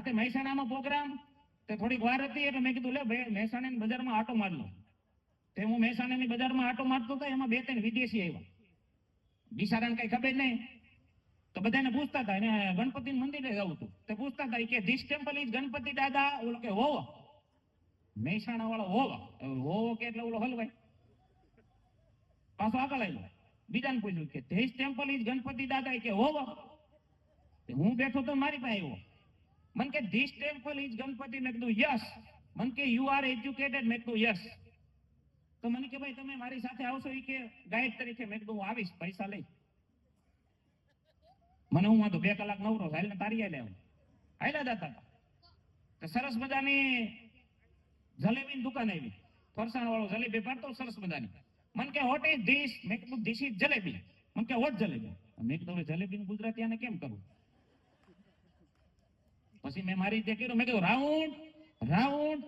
રાતે મહેસાણાનો પ્રોગ્રામ તે થોડીક વાર હતી એટલે મેં કીધું લે મહેસાણાની બજારમાં આટો માર લો. તે હું મહેસાણાની બજારમાં આટો મારતો હતો, એમાં 2-3 વિદેશી આવ્યા. બિચારાને કઈ ખબર નહીં, તો બધાને પૂછતા હતા, એને ગણપતિ મંદિરે જવું હતું, તે પૂછતા હતા કે ધીસ ટેમ્પલ ઇઝ ગણપતિ દાદા, ઓલો કે હોવો, મહેસાણા વાળો હોવો કે એટલે ઓલો હલવાય, પાછો આગળ આવ્યો. બીજાને પૂછ્યું કે ધીસ ટેમ્પલ ઇઝ ગણપતિ દાદા, કે હોવો. હું બેઠો તો મારી પાસે આવ્યો, મને કે ધીસ ટેમ્પલ ઇઝ ગણપતિ, મેં કીધું યસ. મને કે યુ આર એજ્યુકેટેડ, મેં કીધું યસ. તો મને કે ભાઈ તમે મારી સાથે આવશો એ કે ગાઈડ તરીકે, મેં કીધું હું આવીશ, પૈસા લઈ. મને હું વાંધો 2 કલાક નવરો હાલને તારી હાલે આવું. હાલ્યા જતા હતા તો સરસ મજાની જલેબીની દુકાન આવી, ફરસાણ વાળો જલેબી પાડતો સરસ મજાની. મને કે વોટ ઇઝ ધીસ, મેં કીધું ધીસ ઇઝ જલેબી. મને કે વોટ જલેબી, મેં કીધું જલેબી ગુજરાતી આને કેમ કરવું. પછી મેં મારી રીતે કર્યું, મેં કીધું રાઉન્ડ રાઉન્ડ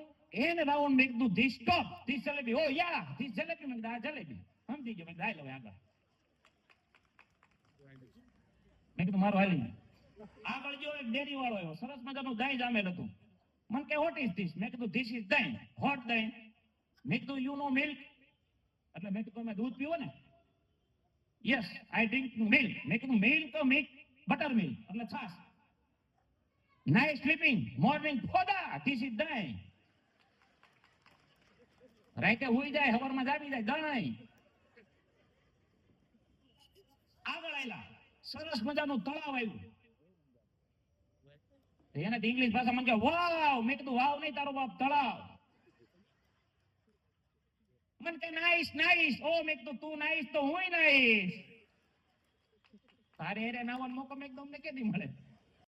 એન રાઉન્ડ, મેં કીધું this stop, this jalebi, oh yeah this jalebi, મેં કીધું આ જલેબી. સમજી ગયો, મેં કીધું હાલ હવે આગળ. મેં કીધું મારું હાલી. આગળ જો એક ડેરી વાળો આવ્યો, સરસ મજાનું દહીં જામેલ હતું. મને કે વોટ ઇઝ ધીસ, મેં કીધું ધીસ ઇઝ દહીં, હોટ દહીં. મેં કીધું યુ નો મિલ્ક, એટલે મેં કીધું મેં દૂધ પીવો ને, યસ આઈ ડ્રિંક મિલ્ક. મેં કીધું મિલ્ક તો મિલ્ક, બટર મિલ્ક એટલે છાશ. નાઇટ સ્લીપિંગ, મોર્નિંગ ફોદા, ધીસ ઇઝ દહીં. રાતે હુઈ જાય, સવારમાં જાગી જાય, દહીં. આગળ આયલા, સરસ મજાનું તળાવ આવ્યું. એને ઇંગ્લિશ ભાષા મને કે વાવ, મેં કીધું વાવ નહીં તારો બાપ, તળાવ. મને કે નાઈસ નાઈસ, ઓ મેં કીધું તું નાઈસ તો હું નાઈસ. તારે હેરે નાવાનો મોકો મેં કીધું અમને કેદી મળે.